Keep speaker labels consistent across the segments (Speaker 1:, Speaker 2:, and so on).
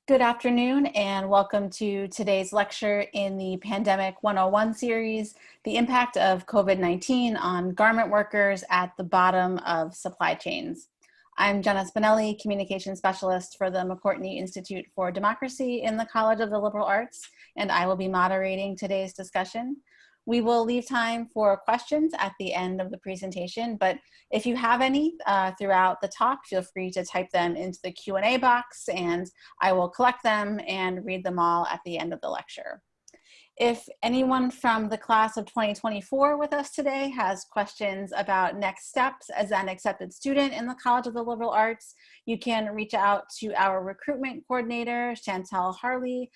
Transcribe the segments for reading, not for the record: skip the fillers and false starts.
Speaker 1: Good afternoon and welcome to today's lecture in the Pandemic 101 series, The Impact of COVID-19 on Garment Workers at the Bottom of Supply Chains. I'm Jenna Spinelli, Communication Specialist for the McCourtney Institute for Democracy in the College of the Liberal Arts, and I will be moderating today's discussion. We will leave time for questions at the end of the presentation, but if you have any throughout the talk, feel free to type them into the Q&A box and I will collect them and read them all at the end of the lecture. If anyone from the class of 2024 with us today has questions about next steps as an accepted student in the College of the Liberal Arts, you can reach out to our recruitment coordinator, Chantel Harley.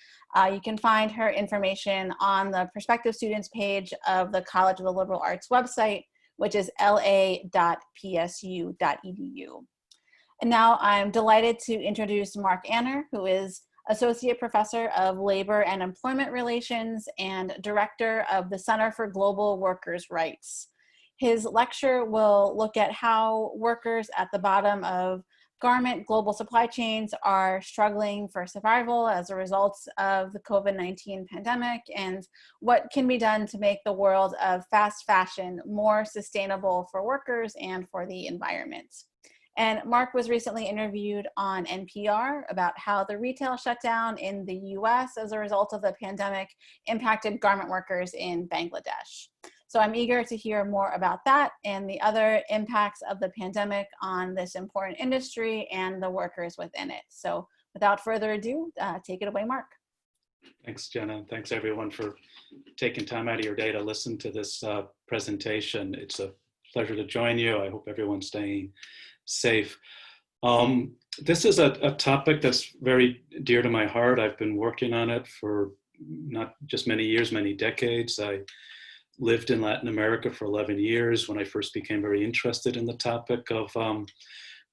Speaker 1: You can find her information on the prospective students page of the College of the Liberal Arts website, which is la.psu.edu. And now I'm delighted to introduce Mark Anner, who is Associate Professor of Labor and Employment Relations and Director of the Center for Global Workers' Rights. His lecture will look at how workers at the bottom of garment global supply chains are struggling for survival as a result of the COVID-19 pandemic and what can be done to make the world of fast fashion more sustainable for workers and for the environment. And Mark was recently interviewed on NPR about how the retail shutdown in the US as a result of the pandemic impacted garment workers in Bangladesh. So I'm eager to hear more about that and the other impacts of the pandemic on this important industry and the workers within it. So without further ado, take it away, Mark.
Speaker 2: Thanks, Jenna. Thanks everyone for taking time out of your day to listen to this presentation. It's a pleasure to join you. I hope everyone's staying safe. This is a topic that's very dear to my heart. I've been working on it for not just many years, many decades. I lived in Latin America for 11 years when I first became very interested in the topic of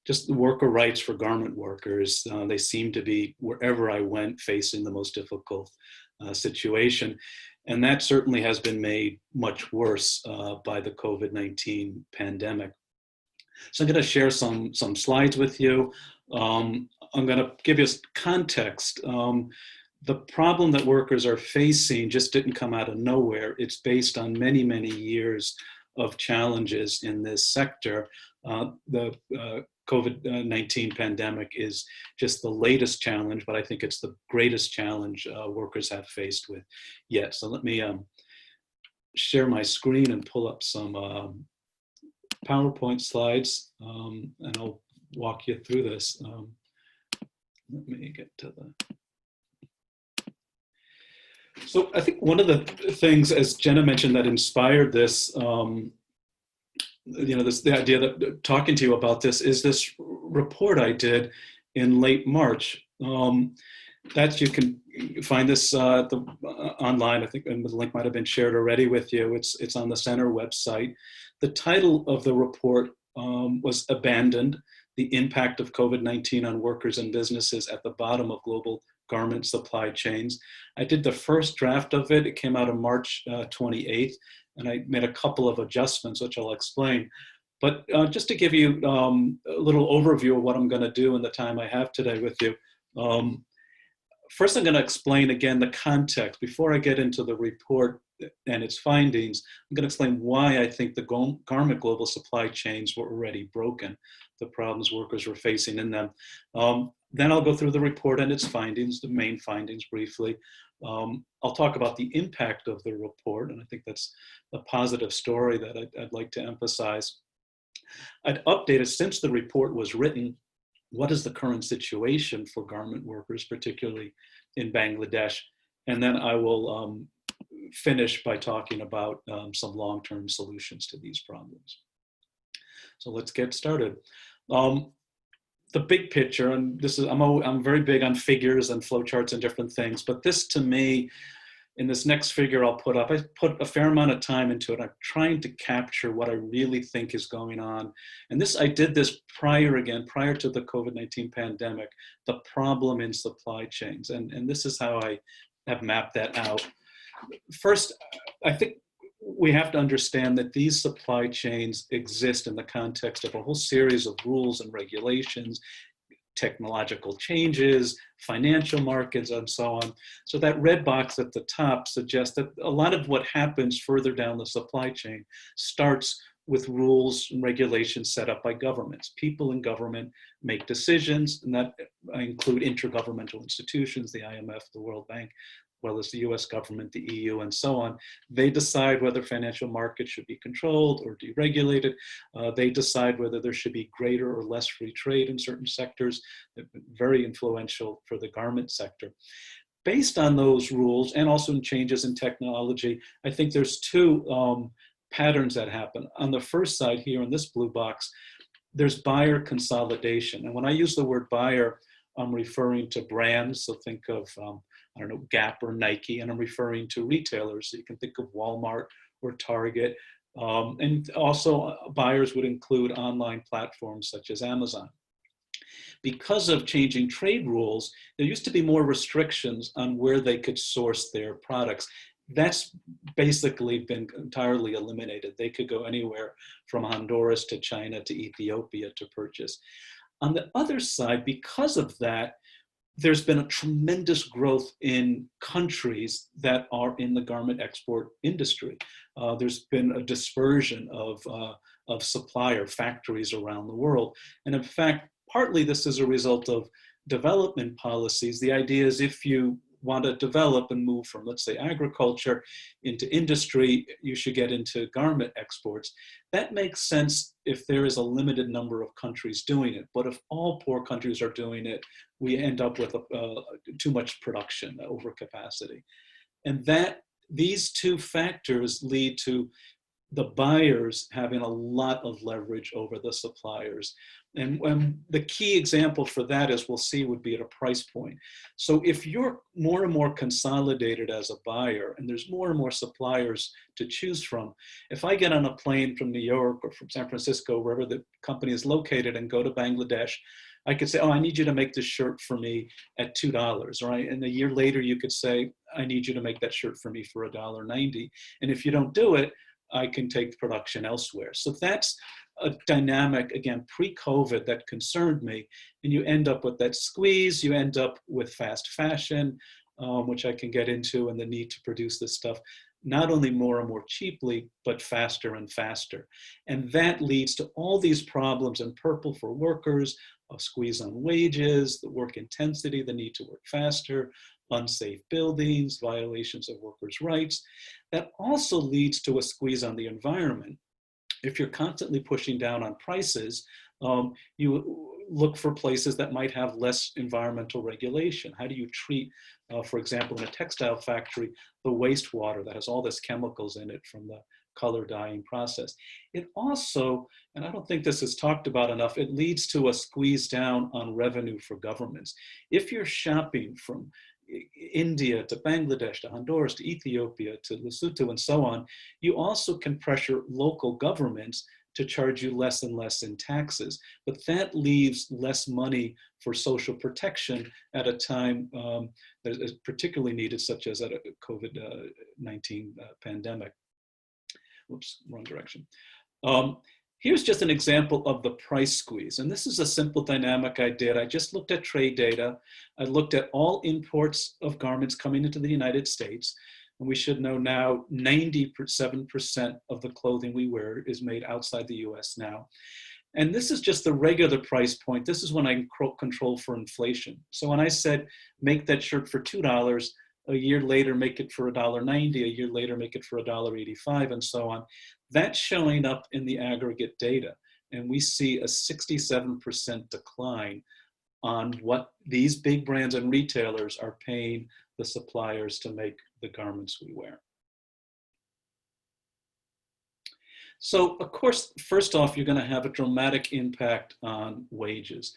Speaker 2: just the worker rights for garment workers. They seem to be, wherever I went, facing the most difficult situation. And that certainly has been made much worse by the COVID-19 pandemic. So I'm going to share some slides with you. I'm going to give you context. The problem that workers are facing just didn't come out of nowhere. It's based on many, many years of challenges in this sector. The COVID-19 pandemic is just the latest challenge, but I think it's the greatest challenge workers have faced with yet. So let me share my screen and pull up some PowerPoint slides, and I'll walk you through this. Let me get to the... So I think one of the things, as Jenna mentioned, that inspired this, the idea that talking to you about this is this report I did in late March. That you can find this online, I think, and the link might have been shared already with you. It's on the center website. The title of the report was Abandoned: The Impact of COVID-19 on Workers and Businesses at the Bottom of Global Garment Supply Chains. I did the first draft of it. It came out on March 28th, and I made a couple of adjustments, which I'll explain. But just to give you a little overview of what I'm going to do in the time I have today with you. First, I'm going to explain again the context. Before I get into the report and its findings, I'm going to explain why I think the garment global supply chains were already broken, the problems workers were facing in them. Then I'll go through the report and its findings, the main findings briefly. I'll talk about the impact of the report, and I think that's a positive story that I'd like to emphasize. I'd updated since the report was written. What is the current situation for garment workers, particularly in Bangladesh? And then I will finish by talking about some long-term solutions to these problems. So let's get started. The big picture, and this is, I'm very big on figures and flowcharts and different things, but this to me, in this next figure I'll put up, I put a fair amount of time into it. I'm trying to capture what I really think is going on. And this, I did this prior to the COVID-19 pandemic, the problem in supply chains. And this is how I have mapped that out. First, I think we have to understand that these supply chains exist in the context of a whole series of rules and regulations, technological changes, financial markets, and so on. So that red box at the top suggests that a lot of what happens further down the supply chain starts with rules and regulations set up by governments. People in government make decisions, and that include intergovernmental institutions, the IMF, the World Bank, as well as the US government, the EU, and so on. They decide whether financial markets should be controlled or deregulated. They decide whether there should be greater or less free trade in certain sectors. They've been very influential for the garment sector. Based on those rules and also in changes in technology, I think there's two patterns that happen. On the first side here in this blue box, there's buyer consolidation. And when I use the word buyer, I'm referring to brands. So think of, I don't know, Gap or Nike, and I'm referring to retailers. So you can think of Walmart or Target. And also buyers would include online platforms such as Amazon. Because of changing trade rules, there used to be more restrictions on where they could source their products. That's basically been entirely eliminated. They could go anywhere from Honduras to China to Ethiopia to purchase. On the other side, because of that, there's been a tremendous growth in countries that are in the garment export industry. There's been a dispersion of supplier factories around the world. And in fact, partly this is a result of development policies. The idea is if you want to develop and move from, let's say, agriculture into industry, you should get into garment exports. That makes sense if there is a limited number of countries doing it. But if all poor countries are doing it, we end up with too much production, overcapacity. And these two factors lead to the buyers having a lot of leverage over the suppliers. And the key example for that, as we'll see, would be at a price point. So if you're more and more consolidated as a buyer, and there's more and more suppliers to choose from, if I get on a plane from New York or from San Francisco, wherever the company is located, and go to Bangladesh, I could say, oh, I need you to make this shirt for me at $2, right? And a year later, you could say, I need you to make that shirt for me for $1.90. And if you don't do it, I can take production elsewhere. So that's a dynamic, again, pre-COVID that concerned me. And you end up with that squeeze, you end up with fast fashion, which I can get into, and the need to produce this stuff, not only more and more cheaply, but faster and faster. And that leads to all these problems in purple for workers, a squeeze on wages, the work intensity, the need to work faster, unsafe buildings, violations of workers' rights. That also leads to a squeeze on the environment. If you're constantly pushing down on prices, you look for places that might have less environmental regulation. How do you treat, for example, in a textile factory, the wastewater that has all this chemicals in it from the color dyeing process? It also, and I don't think this is talked about enough, it leads to a squeeze down on revenue for governments. If you're shopping from India to Bangladesh to Honduras to Ethiopia to Lesotho and so on, you also can pressure local governments to charge you less and less in taxes. But that leaves less money for social protection at a time that is particularly needed, such as at a COVID-19 pandemic. Whoops, wrong direction. Here's just an example of the price squeeze. And this is a simple dynamic I did. I just looked at trade data. I looked at all imports of garments coming into the United States. And we should know now 97% of the clothing we wear is made outside the US now. And this is just the regular price point. This is when I control for inflation. So when I said, make that shirt for $2, a year later, make it for $1.90, a year later, make it for $1.85, and so on. That's showing up in the aggregate data. And we see a 67% decline on what these big brands and retailers are paying the suppliers to make the garments we wear. So, of course, first off, you're going to have a dramatic impact on wages.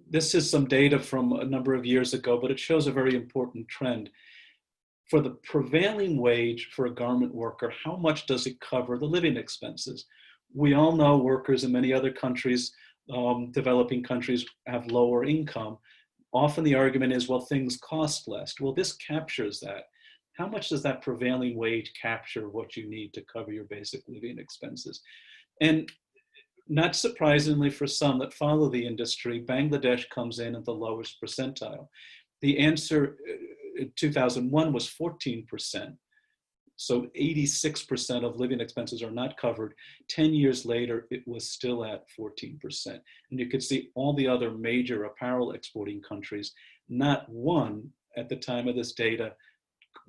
Speaker 2: This is some data from a number of years ago, but it shows a very important trend. For the prevailing wage for a garment worker, how much does it cover the living expenses? We all know workers in many other countries, developing countries, have lower income. Often the argument is, well, things cost less. Well, this captures that. How much does that prevailing wage capture what you need to cover your basic living expenses? And Not surprisingly for some that follow the industry, Bangladesh comes in at the lowest percentile. The answer in 2001 was 14%. So 86% of living expenses are not covered. 10 years later, it was still at 14%. And you could see all the other major apparel exporting countries, not one at the time of this data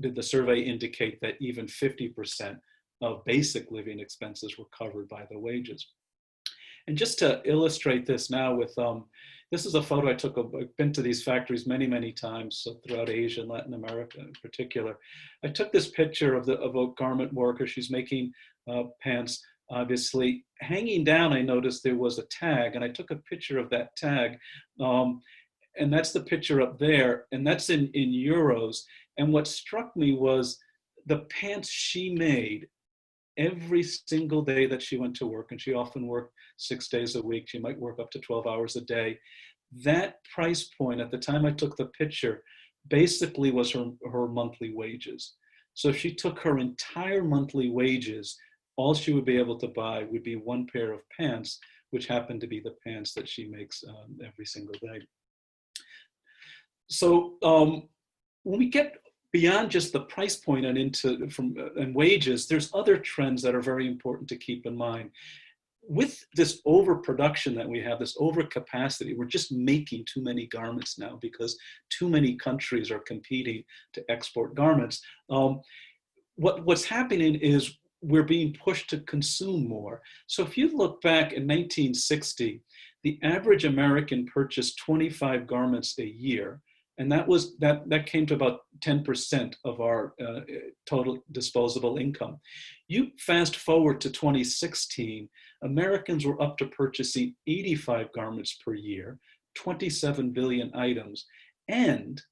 Speaker 2: did the survey indicate that even 50% of basic living expenses were covered by the wages. And just to illustrate this now with, this is a photo I took of, I've been to these factories many, many times, so throughout Asia and Latin America in particular. I took this picture of a garment worker. She's making pants, obviously. Hanging down, I noticed there was a tag, and I took a picture of that tag. And that's the picture up there, and that's in euros. And what struck me was the pants she made every single day that she went to work, and she often worked 6 days a week. She might work up to 12 hours a day. That price point at the time I took the picture basically was her monthly wages. So if she took her entire monthly wages, all she would be able to buy would be one pair of pants, which happened to be the pants that she makes every single day. So when we get beyond just the price point and into and wages, there's other trends that are very important to keep in mind. With this overproduction that we have, this overcapacity, we're just making too many garments now because too many countries are competing to export garments. What's happening is we're being pushed to consume more. So if you look back in 1960, the average American purchased 25 garments a year. And that came to about 10% of our total disposable income. You fast forward to 2016, Americans were up to purchasing 85 garments per year, 27 billion items. And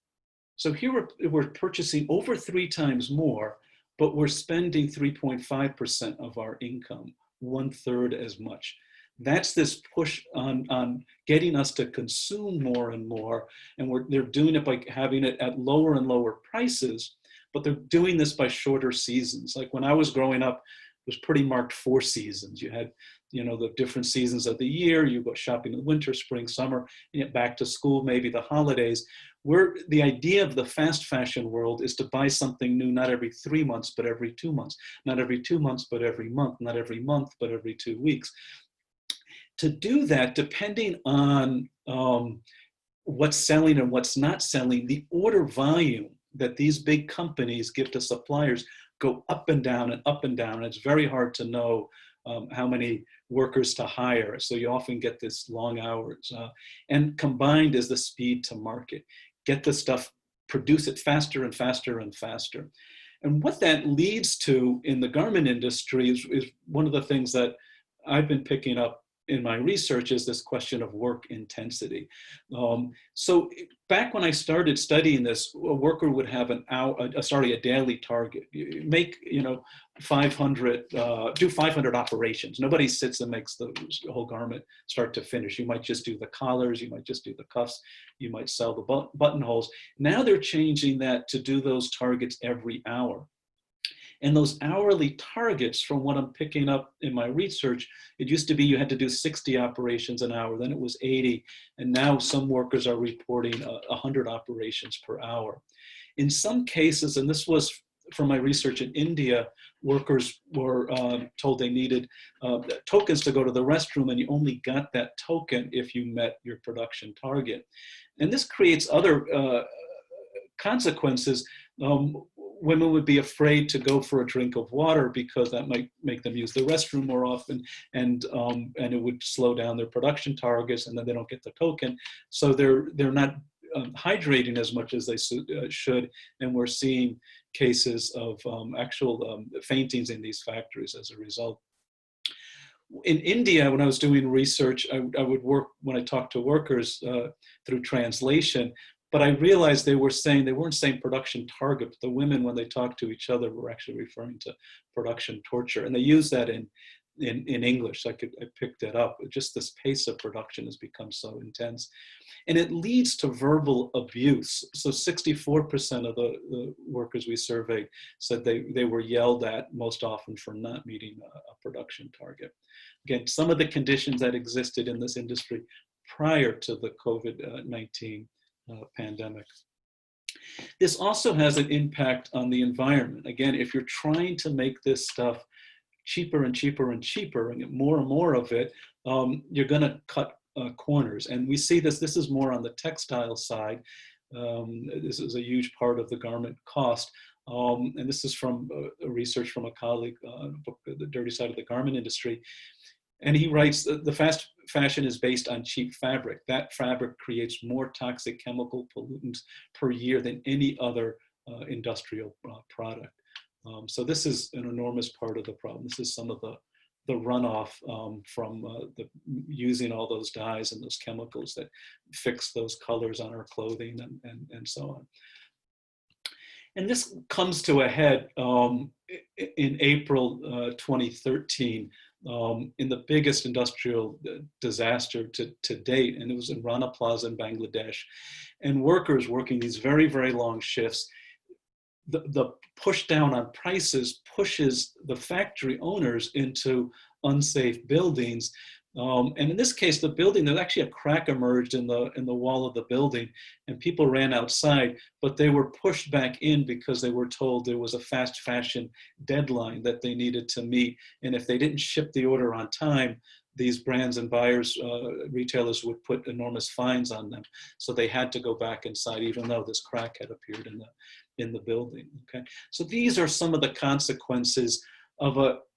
Speaker 2: so here we're purchasing over 3 times more, but we're spending 3.5% of our income, 1/3 as much. That's this push on getting us to consume more and more. And they're doing it by having it at lower and lower prices, but they're doing this by shorter seasons. Like when I was growing up, it was pretty marked 4 seasons. You had, the different seasons of the year. You go shopping in the winter, spring, summer, and yet back to school, maybe the holidays. The idea of the fast fashion world is to buy something new, not every 3 months, but every 2 months. Not every 2 months, but every month. Not every month, but every 2 weeks. To do that, depending on what's selling and what's not selling, the order volume that these big companies give to suppliers go up and down and up and down. And it's very hard to know how many workers to hire. So you often get this long hours. And combined is the speed to market. Get the stuff, produce it faster and faster and faster. And what that leads to in the garment industry is one of the things that I've been picking up in my research is this question of work intensity. So back when I started studying this, a worker would have a daily target. You make, 500, do 500 operations. Nobody sits and makes the whole garment start to finish. You might just do the collars, you might just do the cuffs, you might sell the buttonholes. Now they're changing that to do those targets every hour. And those hourly targets, from what I'm picking up in my research, it used to be you had to do 60 operations an hour, then it was 80, and now some workers are reporting 100 operations per hour. In some cases, and this was from my research in India, workers were told they needed tokens to go to the restroom, and you only got that token if you met your production target. And this creates other consequences. Women would be afraid to go for a drink of water because that might make them use the restroom more often, and it would slow down their production targets, and then they don't get the token. So they're not hydrating as much as they should, and we're seeing cases of actual faintings in these factories as a result. In India, when I was doing research, I would work, when I talked to workers through translation, but I realized they weren't saying production target, but the women, when they talked to each other, were actually referring to production torture. And they use that in in English. So I picked it up. Just this pace of production has become so intense. And it leads to verbal abuse. So 64% of the workers we surveyed said they were yelled at most often for not meeting a production target. Again, some of the conditions that existed in this industry prior to the COVID-19 pandemic. This also has an impact on the environment. Again, if you're trying to make this stuff cheaper and cheaper and cheaper and get more and more of it, you're going to cut corners. And we see this is more on the textile side. This is a huge part of the garment cost. And this is from research from a colleague, book, The Dirty Side of the Garment Industry. And he writes, the fast fashion is based on cheap fabric. That fabric creates more toxic chemical pollutants per year than any other industrial product. So this is an enormous part of the problem. This is some of the runoff from using all those dyes and those chemicals that fix those colors on our clothing and so on. And this comes to a head in April 2013 in the biggest industrial disaster to date, and it was in Rana Plaza in Bangladesh. And workers working these very, very long shifts, the push down on prices pushes the factory owners into unsafe buildings. And in this case, the building, there's actually a crack emerged in the wall of the building, and people ran outside, but they were pushed back in because they were told there was a fast fashion deadline that they needed to meet. And if they didn't ship the order on time, these brands and buyers, retailers would put enormous fines on them. So they had to go back inside, even though this crack had appeared in the building. Okay, so these are some of the consequences of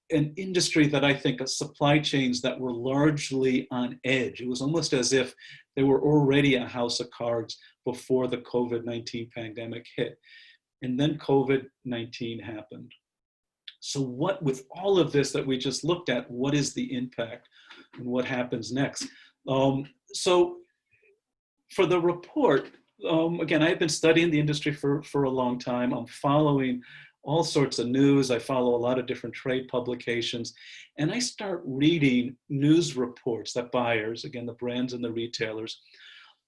Speaker 2: an industry that I think of supply chains that were largely on edge. It was almost as if they were already a house of cards before the COVID-19 pandemic hit. And then COVID-19 happened. So what, with all of this that we just looked at, what is the impact and what happens next? So for the report, again, I've been studying the industry for a long time. I'm following all sorts of news. I follow a lot of different trade publications, and I start reading news reports that buyers, again, the brands and the retailers,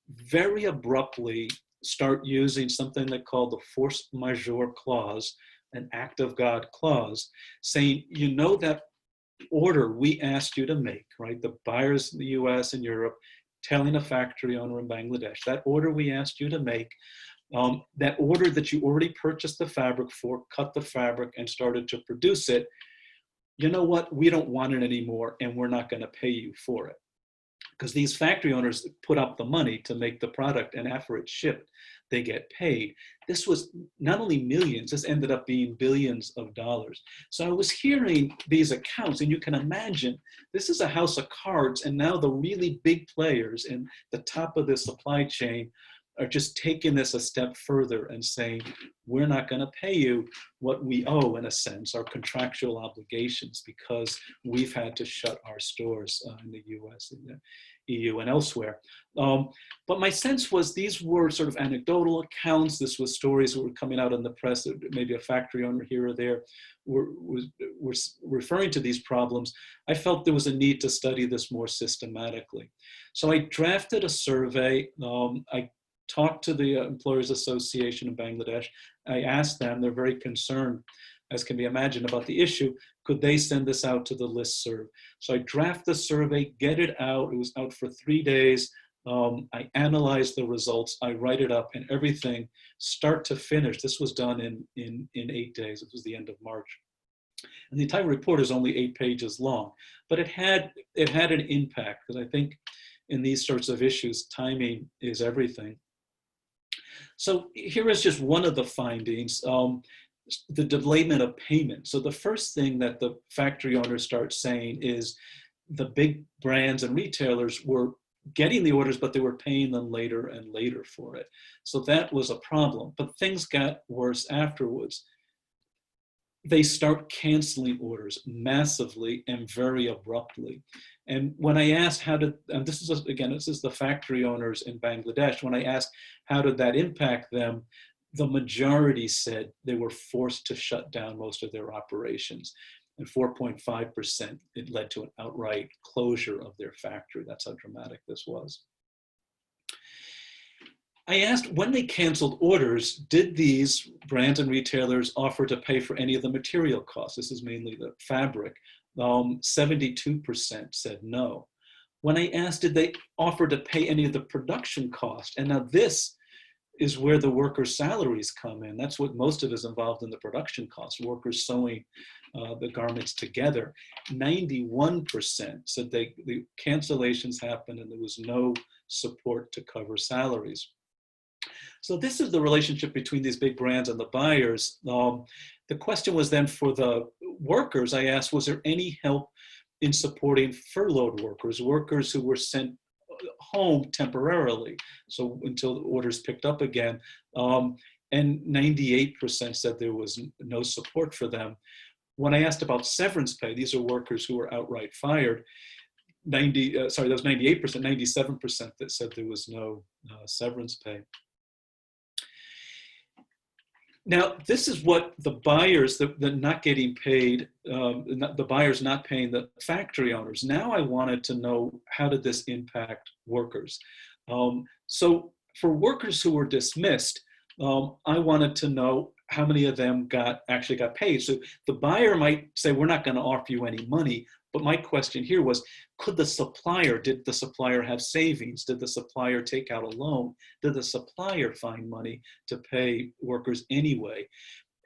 Speaker 2: very abruptly start using something they call the force majeure clause, an act of God clause, saying, you know, that order we asked you to make, right? The buyers in the US and Europe telling a factory owner in Bangladesh, that order we asked you to make, that order that you already purchased the fabric for, cut the fabric and started to produce it, you know what, we don't want it anymore and we're not going to pay you for it. Because these factory owners put up the money to make the product, and after it's shipped, they get paid. This was not only millions, this ended up being billions of dollars. So I was hearing these accounts, and you can imagine, this is a house of cards, and now the really big players in the top of the supply chain are just taking this a step further and saying, we're not going to pay you what we owe, in a sense, our contractual obligations, because we've had to shut our stores in the US and the EU and elsewhere. But my sense was these were sort of anecdotal accounts. This was stories that were coming out in the press, that maybe a factory owner here or there was referring to these problems. I felt there was a need to study this more systematically. So I drafted a survey. I talked to the Employers Association in Bangladesh. I asked them, they're very concerned, as can be imagined, about the issue. Could they send this out to the listserv? So I draft the survey, get it out. It was out for 3 days. I analyzed the results. I write it up, and everything, start to finish. This was done in 8 days. It was the end of March. And the entire report is only 8 pages long, but it had an impact, because I think in these sorts of issues, timing is everything. So here is just one of the findings, the delayment of payment. So the first thing that the factory owners start saying is the big brands and retailers were getting the orders, but they were paying them later and later for it. So that was a problem, but things got worse afterwards. They start canceling orders massively and very abruptly. And when I asked how did, and this is the factory owners in Bangladesh, when I asked how did that impact them, the majority said they were forced to shut down most of their operations. and 4.5%, it led to an outright closure of their factory. That's how dramatic this was. I asked, when they canceled orders, did these brands and retailers offer to pay for any of the material costs? This is mainly the fabric. 72% said no. When I asked, did they offer to pay any of the production cost? And now this is where the workers' salaries come in. That's what most of us involved in the production cost, workers sewing the garments together. 91% said the cancellations happened and there was no support to cover salaries. So this is the relationship between these big brands and the buyers. The question was then for the workers, I asked, was there any help in supporting furloughed workers, workers who were sent home temporarily, so until the orders picked up again, and 98% said there was no support for them. When I asked about severance pay, these are workers who were outright fired, that was 98%, 97% that said there was no severance pay. Now, this is what the buyers, the not getting paid, the buyers not paying the factory owners. Now I wanted to know, how did this impact workers? So for workers who were dismissed, I wanted to know how many of them actually got paid. So the buyer might say, we're not going to offer you any money. But my question here was, did the supplier have savings? Did the supplier take out a loan? Did the supplier find money to pay workers anyway?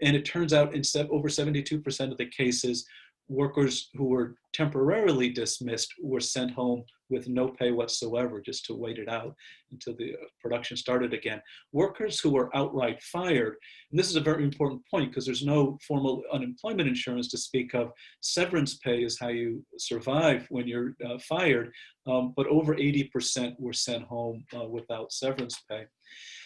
Speaker 2: And it turns out in over 72% of the cases, workers who were temporarily dismissed were sent home with no pay whatsoever, just to wait it out until the production started again. Workers who were outright fired, and this is a very important point because there's no formal unemployment insurance to speak of. Severance pay is how you survive when you're fired, but over 80% were sent home without severance pay.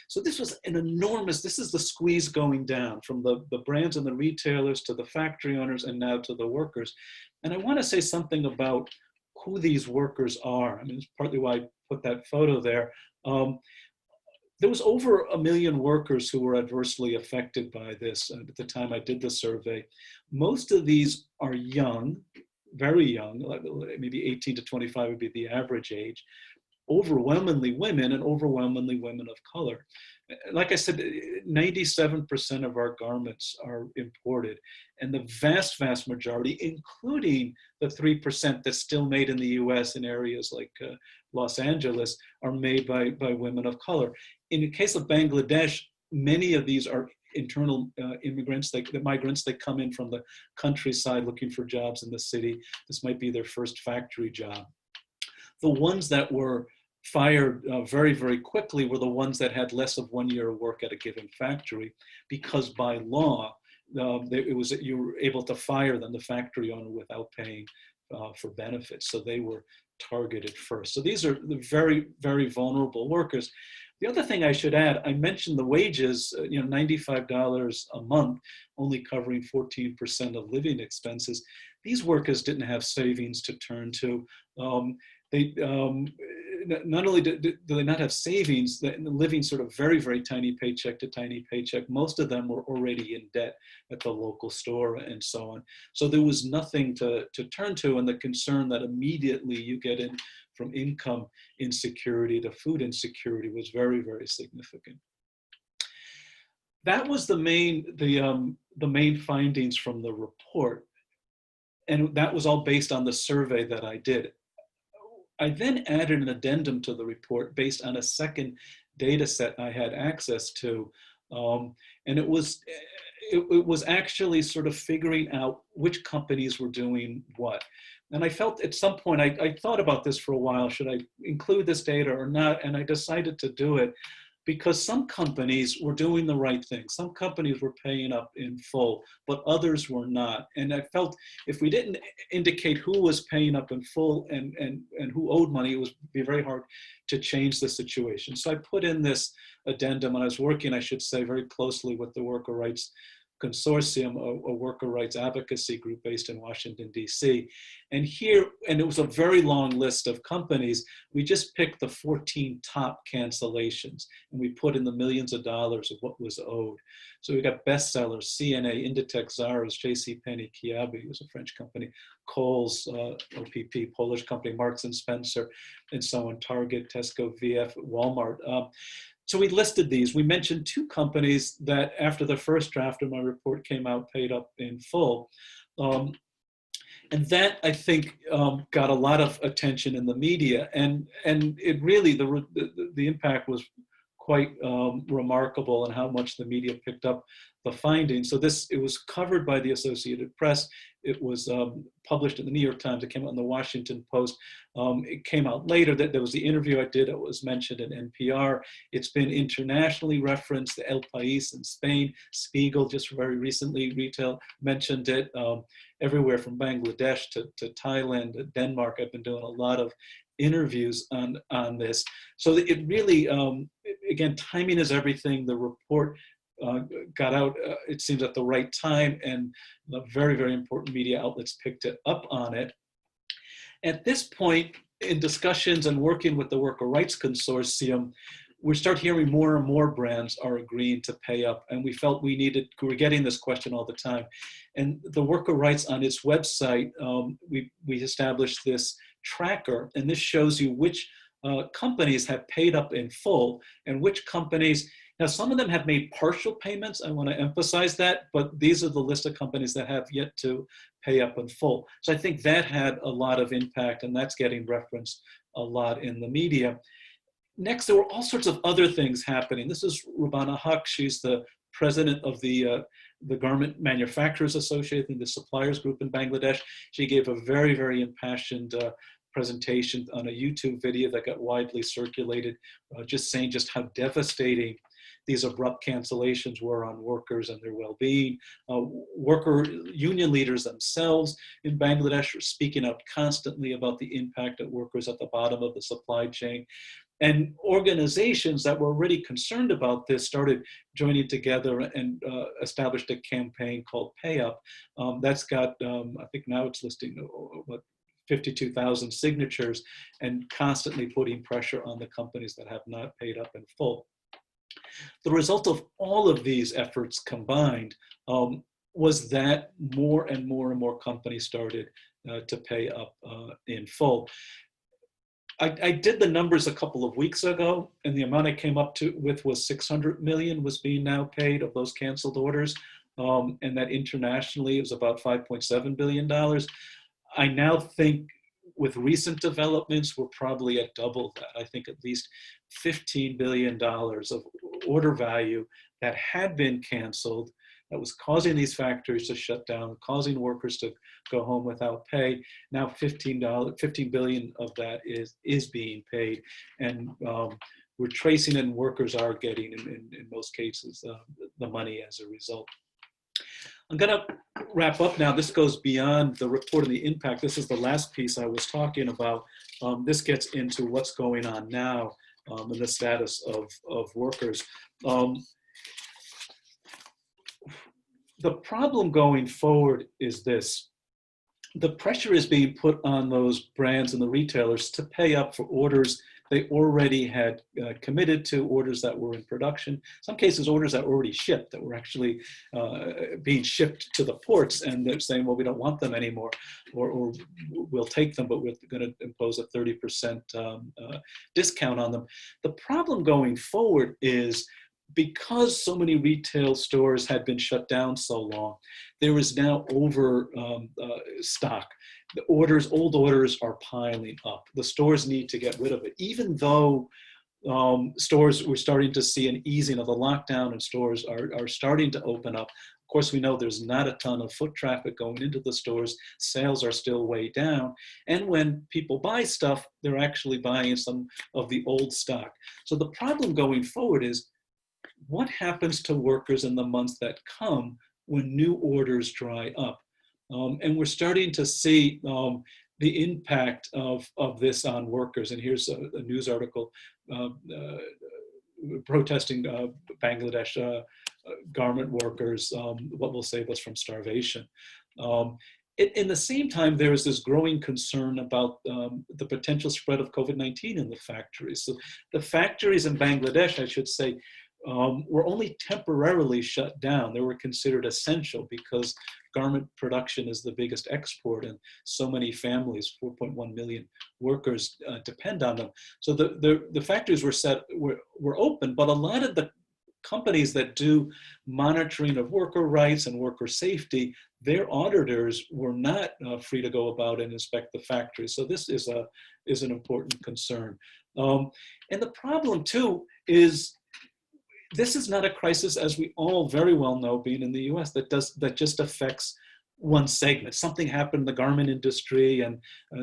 Speaker 2: So this was this is the squeeze going down from the brands and the retailers to the factory owners and now to the workers. And I want to say something about who these workers are. I mean, it's partly why I put that photo there. There was over 1 million workers who were adversely affected by this at the time I did the survey. Most of these are young, very young, maybe 18 to 25 would be the average age. Overwhelmingly women and overwhelmingly women of color. Like I said, 97% of our garments are imported, and the vast, vast majority, including the 3% that's still made in the US in areas like Los Angeles, are made by women of color. In the case of Bangladesh, many of these are internal immigrants, the migrants that come in from the countryside looking for jobs in the city. This might be their first factory job. The ones that were fired very, very quickly were the ones that had less of 1 year of work at a given factory, because by law, you were able to fire them, the factory owner, without paying for benefits. So they were targeted first. So these are the very, very vulnerable workers. The other thing I should add, I mentioned the wages, $95 a month, only covering 14% of living expenses. These workers didn't have savings to turn to. Not only do they not have savings, they're living sort of very, very tiny paycheck to tiny paycheck. Most of them were already in debt at the local store and so on. So there was nothing to turn to, and the concern that immediately you get in from income insecurity to food insecurity was very, very significant. That was the main findings from the report, and that was all based on the survey that I did. I then added an addendum to the report based on a second data set I had access to. And it was actually sort of figuring out which companies were doing what. And I felt at some point, I thought about this for a while, should I include this data or not? And I decided to do it because some companies were doing the right thing. Some companies were paying up in full, but others were not. And I felt if we didn't indicate who was paying up in full and who owed money, it would be very hard to change the situation. So I put in this addendum, and I was working, I should say, very closely with the worker rights Consortium, a worker rights advocacy group based in Washington, D.C. And it was a very long list of companies. We just picked the 14 top cancellations, and we put in the millions of dollars of what was owed. So we got bestsellers, CNA, Inditex, Zara's, JCPenney, Kiabi, was a French company, Kohl's, OPP, Polish company, Marks and Spencer, and so on, Target, Tesco, VF, Walmart. So we listed these. We mentioned 2 companies that after the first draft of my report came out, paid up in full. And that, I think, got a lot of attention in the media. And it really, the impact was quite remarkable in how much the media picked up the findings. So it was covered by the Associated Press. It was published in the New York Times. It came out in the Washington Post. It came out later that there was the interview I did. It was mentioned in NPR. It's been internationally referenced. El País in Spain, Spiegel just very recently mentioned it. Everywhere from Bangladesh to Thailand to Denmark. I've been doing a lot of interviews on this. So it really, again, timing is everything. The report got out, it seems, at the right time, and the very, very important media outlets picked it up on it. At this point, in discussions and working with the Worker Rights Consortium, we start hearing more and more brands are agreeing to pay up, and we felt we were getting this question all the time. And the Worker Rights on its website, we established this tracker, and this shows you which companies have paid up in full and which companies. Now, some of them have made partial payments. I want to emphasize that, but these are the list of companies that have yet to pay up in full. So I think that had a lot of impact, and that's getting referenced a lot in the media. Next, there were all sorts of other things happening. This is Rana Plaza. She's the president of the Garment Manufacturers Association, the Suppliers group in Bangladesh. She gave a very, very impassioned presentation on a YouTube video that got widely circulated, just saying just how devastating these abrupt cancellations were on workers and their well-being. Worker union leaders themselves in Bangladesh are speaking out constantly about the impact of workers at the bottom of the supply chain. And organizations that were already concerned about this started joining together and established a campaign called Pay Up. That's got, I think now it's listing, 52,000 signatures, and constantly putting pressure on the companies that have not paid up in full. The result of all of these efforts combined was that more and more and more companies started to pay up in full. I did the numbers a couple of weeks ago, and the amount I came up with was 600 million was being now paid of those canceled orders, and that internationally it was about $5.7 billion. I now think with recent developments, we're probably at double that. I think at least $15 billion of order value that had been canceled, that was causing these factories to shut down, causing workers to go home without pay. Now $15 billion of that is being paid. And we're tracing, and workers are getting, in most cases, the money as a result. I'm going to wrap up now. This goes beyond the report and the impact. This is the last piece I was talking about. This gets into what's going on now and the status of workers. The problem going forward is this. The pressure is being put on those brands and the retailers to pay up for orders they already had committed to, orders that were in production. In some cases, orders that were already shipped, that were actually being shipped to the ports, and they're saying, well, we don't want them anymore, or we'll take them, but we're going to impose a 30% discount on them. The problem going forward is, because so many retail stores had been shut down so long, there is now over stock. The old orders are piling up. The stores need to get rid of it. Even though stores, we're starting to see an easing of the lockdown and stores are starting to open up. Of course, we know there's not a ton of foot traffic going into the stores. Sales are still way down. And when people buy stuff, they're actually buying some of the old stock. So the problem going forward is, what happens to workers in the months that come when new orders dry up? And we're starting to see the impact of this on workers. And here's a news article protesting Bangladesh garment workers, what will save us from starvation. In the same time, there is this growing concern about the potential spread of COVID-19 in the factories. So the factories in Bangladesh, I should say, were only temporarily shut down. They were considered essential because garment production is the biggest export, and so many families, 4.1 million workers, depend on them. So the factories were open, but a lot of the companies that do monitoring of worker rights and worker safety, their auditors were not free to go about and inspect the factories. So this is an important concern. And the problem too is this is not a crisis, as we all very well know, being in the US, that just affects one segment. Something happened in the garment industry and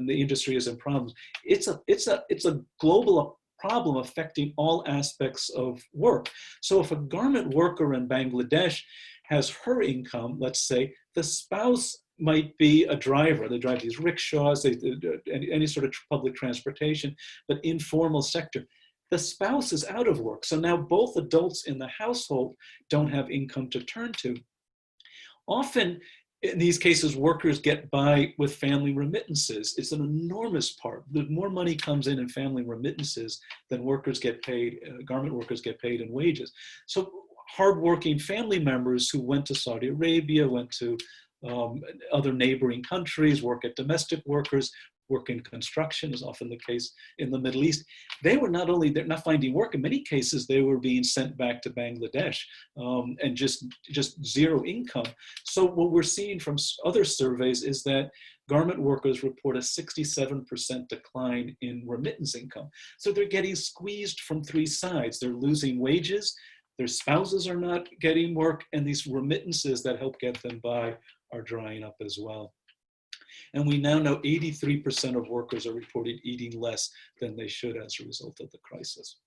Speaker 2: the industry is in problems. It's a global problem affecting all aspects of work. So if a garment worker in Bangladesh has her income, let's say, the spouse might be a driver. They drive these rickshaws, any sort of public transportation, but informal sector. The spouse is out of work. So now both adults in the household don't have income to turn to. Often, in these cases, workers get by with family remittances. It's an enormous part. The more money comes in family remittances than workers get paid, garment workers get paid in wages. So hardworking family members who went to Saudi Arabia, went to other neighboring countries, work at domestic workers, work in construction is often the case in the Middle East. They're not finding work. In many cases, they were being sent back to Bangladesh and just zero income. So what we're seeing from other surveys is that garment workers report a 67% decline in remittance income. So they're getting squeezed from three sides. They're losing wages, their spouses are not getting work, and these remittances that help get them by are drying up as well. And we now know 83% of workers are reported eating less than they should as a result of the crisis.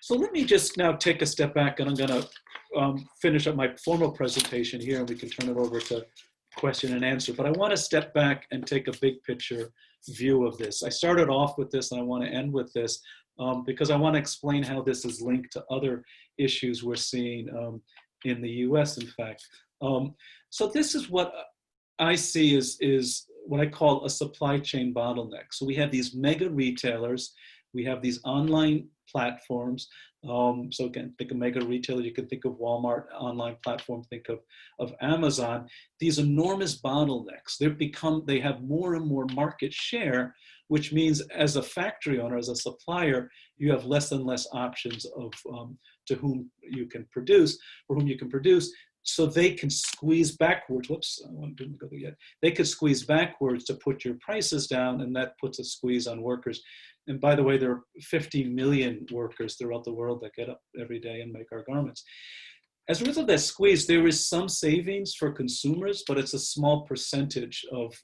Speaker 2: So let me just now take a step back, and I'm going to finish up my formal presentation here, and we can turn it over to question and answer. But I want to step back and take a big picture view of this. I started off with this, and I want to end with this because I want to explain how this is linked to other issues we're seeing in the US, in fact. So this is what I see is what I call a supply chain bottleneck. So we have these mega retailers, we have these online platforms. So again, think of mega retailer, you can think of Walmart online platform, think of Amazon. These enormous bottlenecks, they have more and more market share, which means as a factory owner, as a supplier, you have less and less options of to whom you can produce, for whom you can produce. So they can squeeze backwards. Whoops, I didn't go there yet. They could squeeze backwards to put your prices down, and that puts a squeeze on workers. And by the way, there are 50 million workers throughout the world that get up every day and make our garments. As a result of that squeeze, there is some savings for consumers, but it's a small percentage of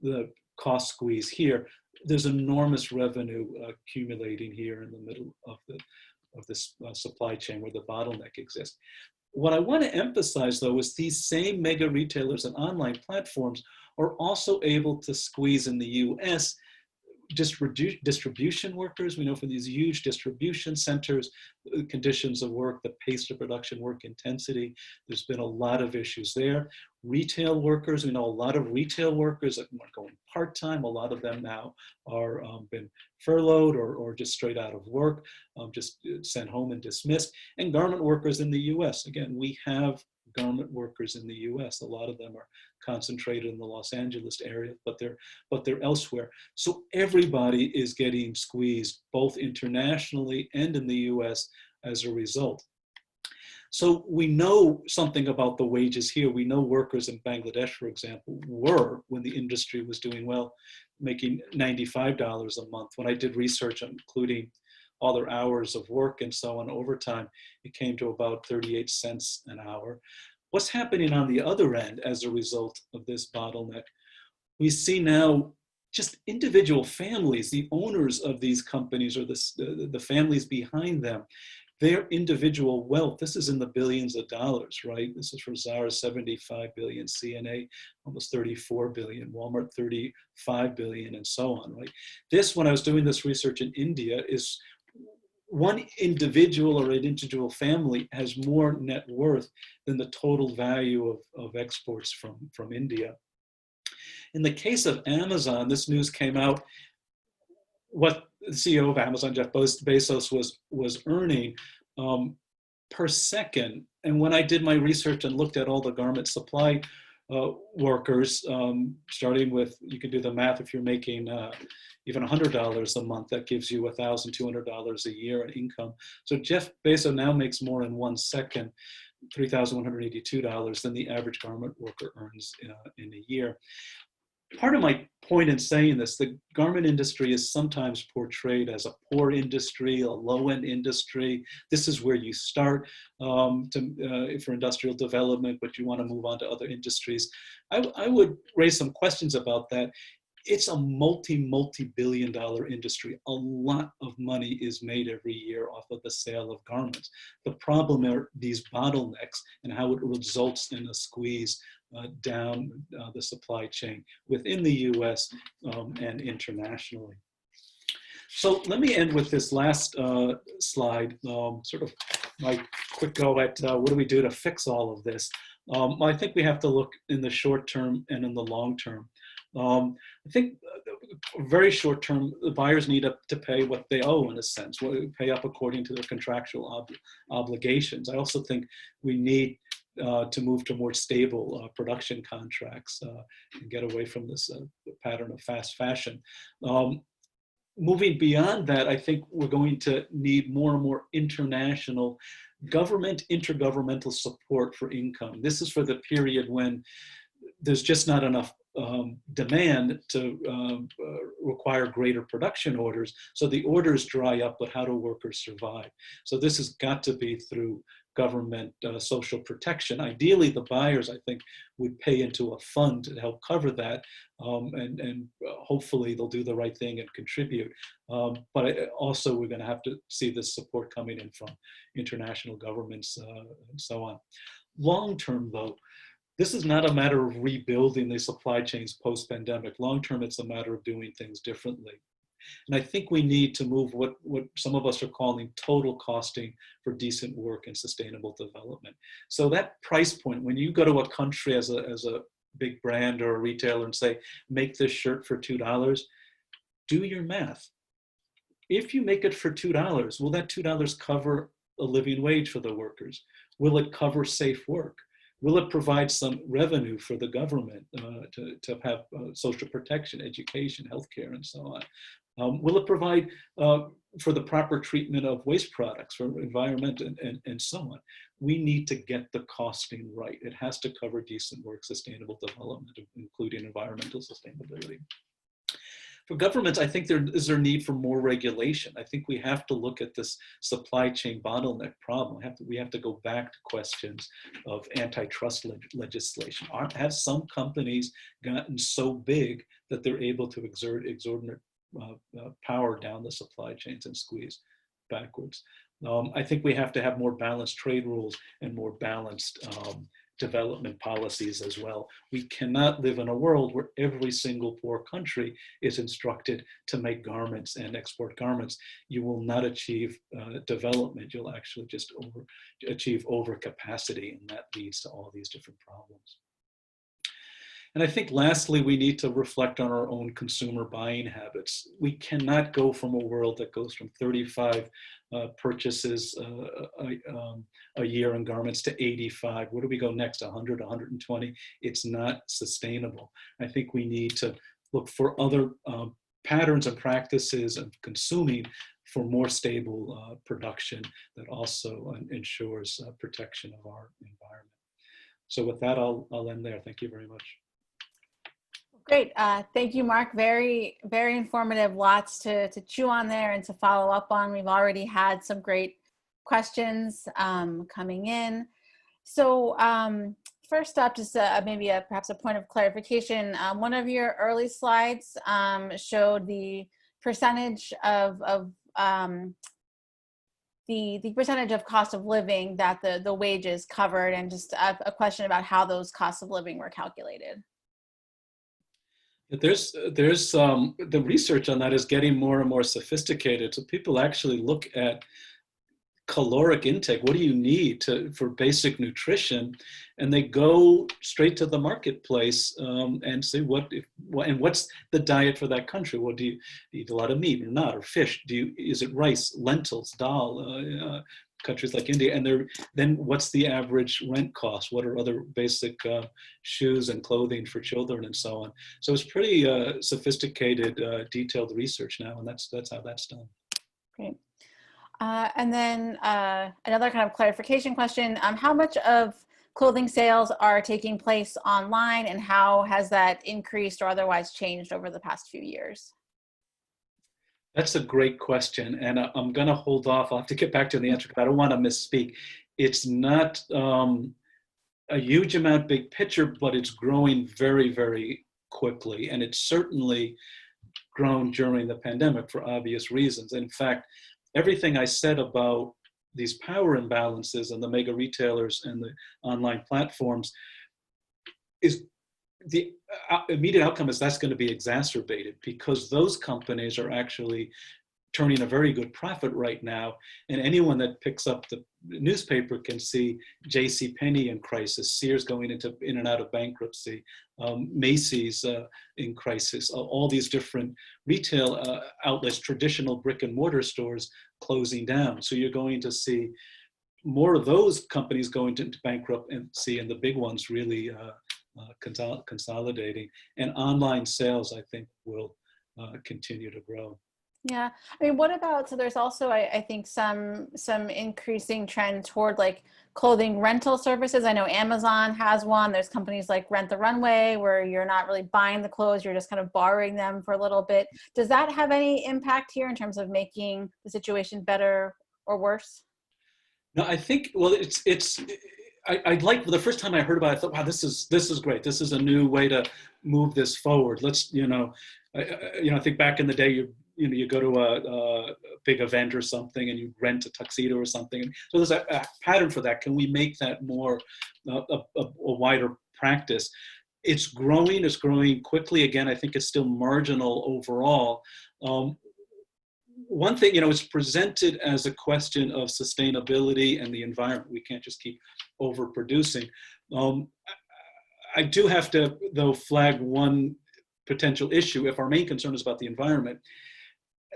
Speaker 2: the cost squeeze here. There's enormous revenue accumulating here in the middle of this supply chain where the bottleneck exists. What I want to emphasize, though, is these same mega retailers and online platforms are also able to squeeze in the US distribution workers. We know from these huge distribution centers, conditions of work, the pace of production, work intensity, there's been a lot of issues there. Retail workers, we know a lot of retail workers that are going part-time. A lot of them now are been furloughed or just straight out of work, just sent home and dismissed. And garment workers in the US, again, we have garment workers in the US. A lot of them are concentrated in the Los Angeles area, but they're elsewhere. So everybody is getting squeezed, both internationally and in the US as a result. So we know something about the wages here. We know workers in Bangladesh, for example, were, when the industry was doing well, making $95 a month. When I did research, including all their hours of work and so on, overtime, it came to about 38 cents an hour. What's happening on the other end as a result of this bottleneck? We see now just individual families, the owners of these companies or the families behind them, their individual wealth, this is in the billions of dollars, right? This is for Zara, 75 billion, CNA, almost 34 billion, Walmart, 35 billion, and so on, right? This, when I was doing this research in India, one individual or an individual family has more net worth than the total value of exports from India. In the case of Amazon, this news came out, what the CEO of Amazon, Jeff Bezos, was earning per second. And when I did my research and looked at all the garment supply workers, starting with, you can do the math, if you're making even $100 a month, that gives you $1,200 a year in income. So Jeff Bezos now makes more in 1 second, $3,182, than the average garment worker earns in a year. Part of my point in saying this, the garment industry is sometimes portrayed as a poor industry, a low-end industry. This is where you start for industrial development, but you want to move on to other industries. I would raise some questions about that. It's a multi-billion-dollar industry. A lot of money is made every year off of the sale of garments. The problem are these bottlenecks and how it results in a squeeze down the supply chain within the US and internationally. So let me end with this last slide, sort of my quick go at what do we do to fix all of this. I think we have to look in the short term and in the long term. I think very short term, the buyers need to pay what they owe, in a sense, pay up according to their contractual obligations. I also think we need to move to more stable production contracts and get away from this pattern of fast fashion. Moving beyond that, I think we're going to need more and more international intergovernmental support for income. This is for the period when there's just not enough demand to require greater production orders. So the orders dry up, but how do workers survive? So this has got to be through government social protection. Ideally, the buyers, I think, would pay into a fund to help cover that, and hopefully they'll do the right thing and contribute. But also, we're going to have to see this support coming in from international governments and so on. Long term, though, this is not a matter of rebuilding the supply chains post-pandemic. Long term, it's a matter of doing things differently. And I think we need to move what some of us are calling total costing for decent work and sustainable development. So that price point, when you go to a country as a big brand or a retailer and say, make this shirt for $2, do your math. If you make it for $2, will that $2 cover a living wage for the workers? Will it cover safe work? Will it provide some revenue for the government to have social protection, education, healthcare, and so on? Will it provide for the proper treatment of waste products, for environment, and so on? We need to get the costing right. It has to cover decent work, sustainable development, including environmental sustainability. For governments, I think there is a need for more regulation. I think we have to look at this supply chain bottleneck problem. We have to go back to questions of antitrust legislation. Have some companies gotten so big that they're able to exert exorbitant power down the supply chains and squeeze backwards? I think we have to have more balanced trade rules and more balanced development policies as well. We cannot live in a world where every single poor country is instructed to make garments and export garments. You will not achieve development. You'll actually just achieve overcapacity, and that leads to all these different problems. And I think lastly, we need to reflect on our own consumer buying habits. We cannot go from a world that goes from 35 purchases a year in garments to 85. Where do we go next? 100, 120? It's not sustainable. I think we need to look for other patterns and practices of consuming for more stable production that also ensures protection of our environment. So with that, I'll end there. Thank you very much.
Speaker 1: Great. Thank you, Mark. Very, very informative. Lots to chew on there and to follow up on. We've already had some great questions coming in. So first up, just maybe perhaps a point of clarification. One of your early slides showed the percentage of the percentage of cost of living that the wages covered, and just a question about how those costs of living were calculated.
Speaker 2: There's the research on that is getting more and more sophisticated. So people actually look at caloric intake. What do you need for basic nutrition? And they go straight to the marketplace and say, and what's the diet for that country? What do you eat? A lot of meat or not, or fish? Is it rice, lentils, dal? Countries like India, and then what's the average rent cost? What are other basic shoes and clothing for children and so on? So it's pretty sophisticated, detailed research now, and that's how that's done.
Speaker 1: Great. And then another kind of clarification question, how much of clothing sales are taking place online, and how has that increased or otherwise changed over the past few years?
Speaker 2: That's a great question, and I'm going to hold off. I'll have to get back to the answer because I don't want to misspeak. It's not a huge amount big picture, but it's growing very, very quickly, and it's certainly grown during the pandemic for obvious reasons. In fact, everything I said about these power imbalances and the mega retailers and the online platforms is the immediate outcome is that's going to be exacerbated because those companies are actually turning a very good profit right now. And anyone that picks up the newspaper can see JCPenney in crisis, Sears going in and out of bankruptcy, Macy's in crisis, all these different retail outlets, traditional brick and mortar stores closing down. So you're going to see more of those companies going into bankruptcy and the big ones really consolidating. And online sales, I think, will continue to grow.
Speaker 1: Yeah, I mean, what about, so there's also, I think some increasing trend toward like clothing rental services. I know Amazon has one. There's companies like Rent the Runway where you're not really buying the clothes, you're just kind of borrowing them for a little bit. Does that have any impact here in terms of making the situation better or worse?
Speaker 2: No, I think, well, I like the first time I heard about it, I thought, wow, this is great. This is a new way to move this forward. Let's, I think back in the day, you go to a big event or something and you rent a tuxedo or something. And so there's a pattern for that. Can we make that more a wider practice? It's growing quickly. Again, I think it's still marginal overall. One thing, it's presented as a question of sustainability and the environment. We can't just keep overproducing. I do have to, though, flag one potential issue. If our main concern is about the environment,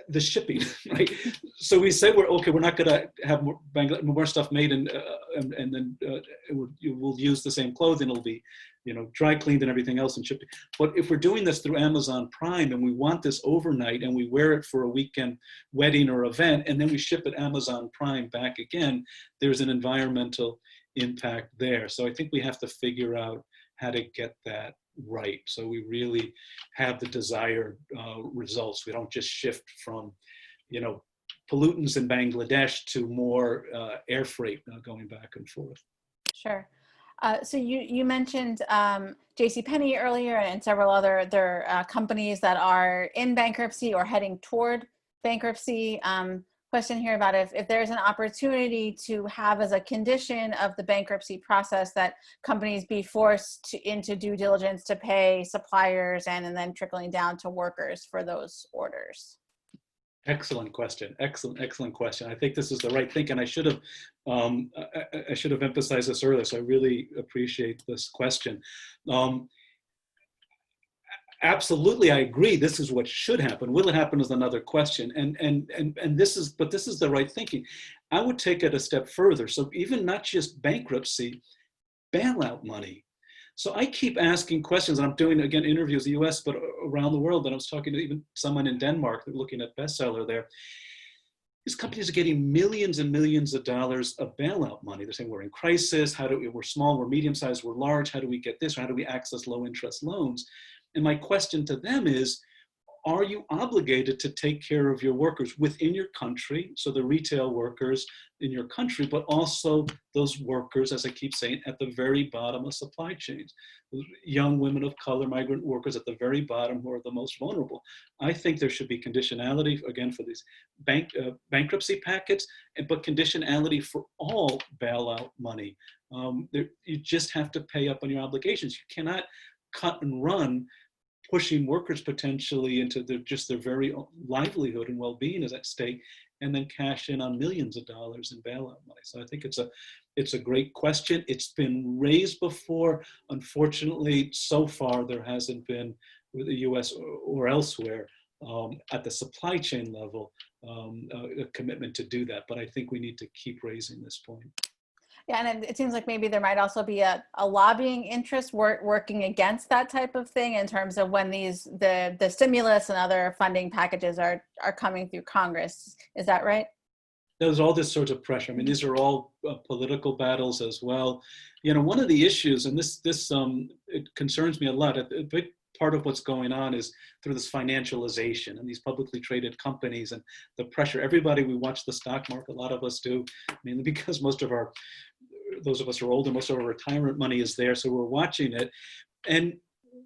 Speaker 2: the shipping, right? So we say we're not going to have more stuff made, and then we'll use the same clothing. It'll be, dry cleaned and everything else and shipped. But if we're doing this through Amazon Prime and we want this overnight and we wear it for a weekend wedding or event, and then we ship it Amazon Prime back again, there's an environmental impact there. So I think we have to figure out how to get that right. So we really have the desired results. We don't just shift from, pollutants in Bangladesh to more air freight going back and forth.
Speaker 1: Sure. So you mentioned JCPenney earlier and several other companies that are in bankruptcy or heading toward bankruptcy. Question here about if there's an opportunity to have as a condition of the bankruptcy process that companies be forced into due diligence to pay suppliers and then trickling down to workers for those orders.
Speaker 2: Excellent question. Excellent question. I think this is the right thing, and I should have emphasized this earlier. So I really appreciate this question. Absolutely, I agree. This is what should happen. Will it happen is another question. And this is the right thinking. I would take it a step further. So even not just bankruptcy, bailout money. So I keep asking questions, and I'm doing, again, interviews in the US, but around the world. And I was talking to even someone in Denmark, they're looking at bestseller there. These companies are getting millions and millions of dollars of bailout money. They're saying we're in crisis. We're small, we're medium-sized, we're large. How do we get this? Or how do we access low-interest loans? And my question to them is, are you obligated to take care of your workers within your country, so the retail workers in your country, but also those workers, as I keep saying, at the very bottom of supply chains, young women of color, migrant workers at the very bottom who are the most vulnerable? I think there should be conditionality, again, for these bankruptcy packets, but conditionality for all bailout money. You just have to pay up on your obligations. You cannot cut and run pushing workers potentially into just their very livelihood and well-being is at stake, and then cash in on millions of dollars in bailout money. So I think it's a great question. It's been raised before. Unfortunately, so far there hasn't been, with the U.S. or elsewhere, at the supply chain level, a commitment to do that. But I think we need to keep raising this point.
Speaker 1: Yeah, and it seems like maybe there might also be a lobbying interest working against that type of thing in terms of when the stimulus and other funding packages are coming through Congress. Is that right?
Speaker 2: There's all this sort of pressure. I mean, these are all political battles as well. You know, one of the issues, and this it concerns me a lot. A big part of what's going on is through this financialization and these publicly traded companies and the pressure. Everybody, we watch the stock market. A lot of us do, mainly because those of us who are older, most of our retirement money is there, so we're watching it. And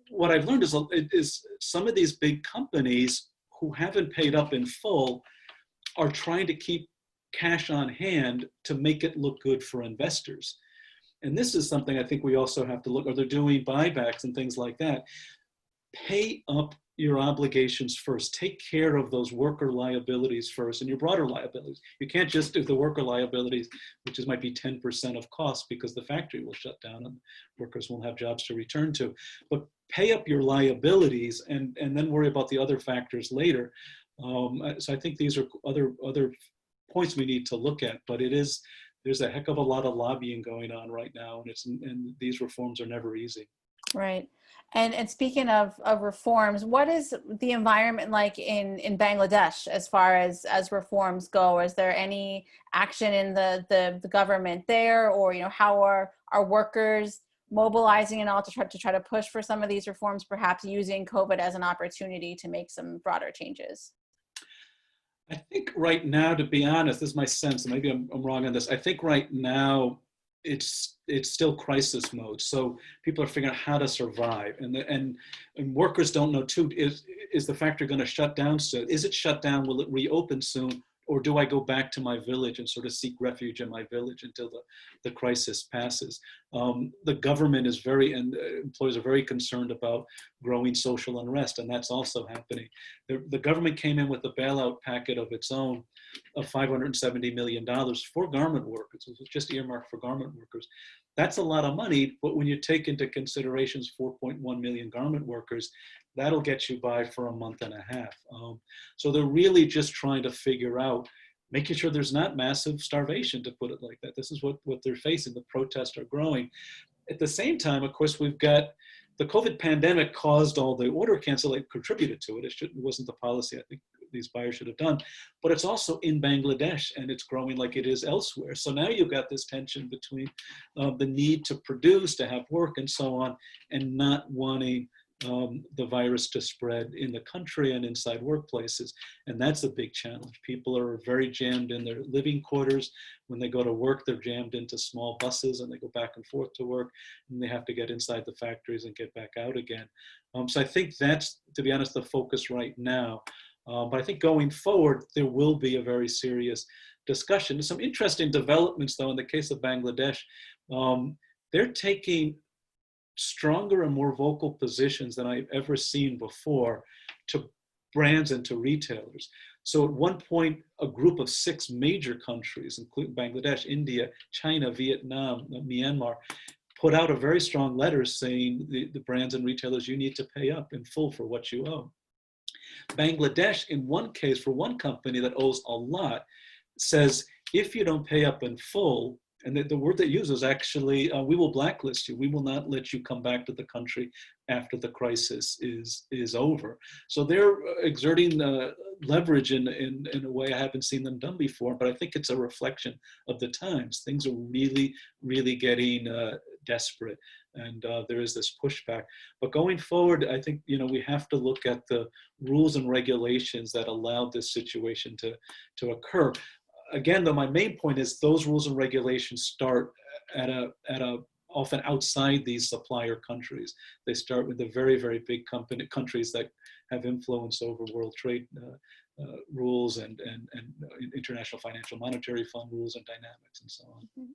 Speaker 2: what I've learned is some of these big companies who haven't paid up in full are trying to keep cash on hand to make it look good for investors. And this is something I think we also have to look, or they're doing buybacks and things like that. Pay up your obligations first. Take care of those worker liabilities first and your broader liabilities. You can't just do the worker liabilities, which might be 10% of cost because the factory will shut down and workers won't have jobs to return to. But pay up your liabilities and then worry about the other factors later. So I think these are other points we need to look at, but there's a heck of a lot of lobbying going on right now, and these reforms are never easy.
Speaker 1: Right. And speaking of reforms, what is the environment like in Bangladesh as far as reforms go? Is there any action in the government there, or how are workers mobilizing and all to try to push for some of these reforms, perhaps using COVID as an opportunity to make some broader changes?
Speaker 2: I think right now, to be honest, this is my sense, and maybe I'm wrong on this. I think right now it's still crisis mode. So people are figuring out how to survive, and workers don't know too. Is the factory going to shut down soon? Is it shut down? Will it reopen soon? Or do I go back to my village and sort of seek refuge in my village until the crisis passes? The government is and employers are very concerned about growing social unrest, and that's also happening. The government came in with a bailout packet of its own of $570 million for garment workers. It was just earmarked for garment workers. That's a lot of money, but when you take into considerations 4.1 million garment workers, that'll get you by for a month and a half. So they're really just trying to figure out, making sure there's not massive starvation, to put it like that. This is what they're facing. The protests are growing. At the same time, of course, we've got the COVID pandemic caused all the order cancellation, contributed to it. It wasn't the policy I think these buyers should have done, but it's also in Bangladesh and it's growing like it is elsewhere. So now you've got this tension between the need to produce, to have work and so on, and not wanting the virus to spread in the country and inside workplaces. And that's a big challenge. People are very jammed in their living quarters. When they go to work, they're jammed into small buses and they go back and forth to work, and they have to get inside the factories and get back out again. So I think that's, to be honest, the focus right now. But I think going forward, there will be a very serious discussion. There's some interesting developments, though, in the case of Bangladesh. They're taking stronger and more vocal positions than I've ever seen before to brands and to retailers. So at one point, a group of 6 major countries, including Bangladesh, India, China, Vietnam, Myanmar, put out a very strong letter saying the brands and retailers, you need to pay up in full for what you owe. Bangladesh, in one case, for one company that owes a lot, says if you don't pay up in full, and the word they use is actually, we will blacklist you. We will not let you come back to the country after the crisis is over. So they're exerting leverage in a way I haven't seen them done before, but I think it's a reflection of the times. Things are really, really getting desperate, and there is this pushback. But going forward, I think we have to look at the rules and regulations that allowed this situation to occur. Again, though, my main point is those rules and regulations start at a often outside these supplier countries. They start with the very, very big countries that have influence over world trade rules and international financial monetary fund rules and dynamics and so on.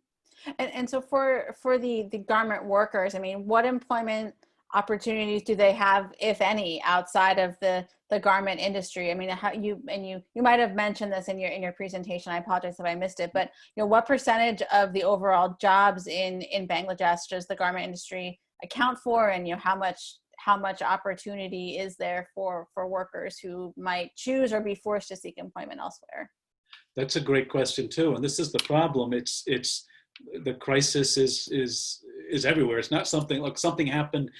Speaker 1: And so for the garment workers, I mean, what employment opportunities do they have, if any, outside of the garment industry? I mean, how you might have mentioned this in your presentation. I apologize if I missed it, but what percentage of the overall jobs in Bangladesh does the garment industry account for, and how much opportunity is there for workers who might choose or be forced to seek employment elsewhere?
Speaker 2: That's a great question too, and this is the problem. It's the crisis is everywhere. It's not something like something happened.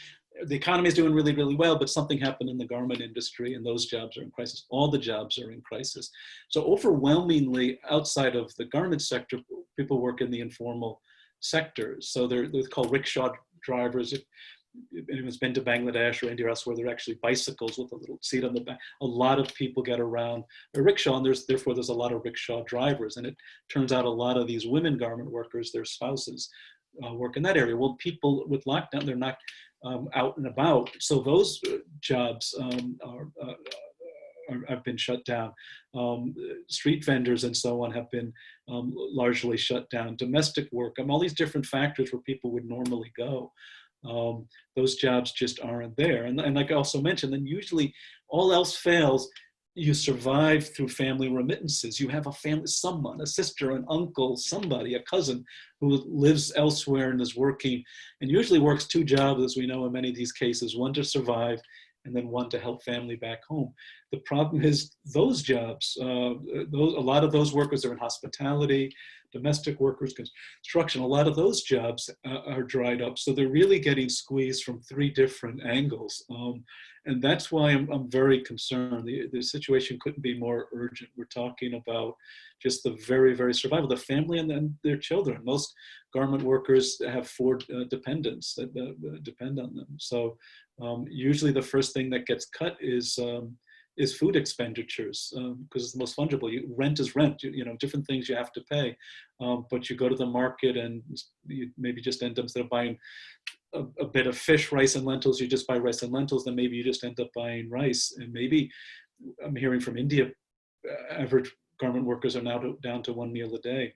Speaker 2: The economy is doing really, really well, but something happened in the garment industry, and those jobs are in crisis. All the jobs are in crisis. So overwhelmingly, outside of the garment sector, people work in the informal sectors. So they're called rickshaw drivers. If anyone's been to Bangladesh or India or elsewhere, they're actually bicycles with a little seat on the back. A lot of people get around a rickshaw, and therefore there's a lot of rickshaw drivers. And it turns out a lot of these women garment workers, their spouses, work in that area. Well, people with lockdown, they're not out and about, so those jobs have been shut down. Street vendors and so on have been largely shut down. Domestic work, all these different factors where people would normally go. Those jobs just aren't there. And like I also mentioned, then usually all else fails, you survive through family remittances. You have a family, someone, a sister, an uncle, somebody, a cousin who lives elsewhere and is working, and usually works two jobs, as we know in many of these cases, one to survive and then one to help family back home. The problem is those jobs, a lot of those workers are in hospitality, domestic workers, construction. A lot of those jobs are dried up. So they're really getting squeezed from three different angles. And that's why I'm very concerned. The situation couldn't be more urgent. We're talking about just the very, very survival, the family and then their children. Most garment workers have four dependents that depend on them. So usually the first thing that gets cut is food expenditures, because it's the most fungible. Rent is rent, different things you have to pay. But you go to the market and you maybe just end up, instead of buying a bit of fish, rice and lentils, you just buy rice and lentils, then maybe you just end up buying rice. And maybe, I'm hearing from India, average garment workers are now down to one meal a day.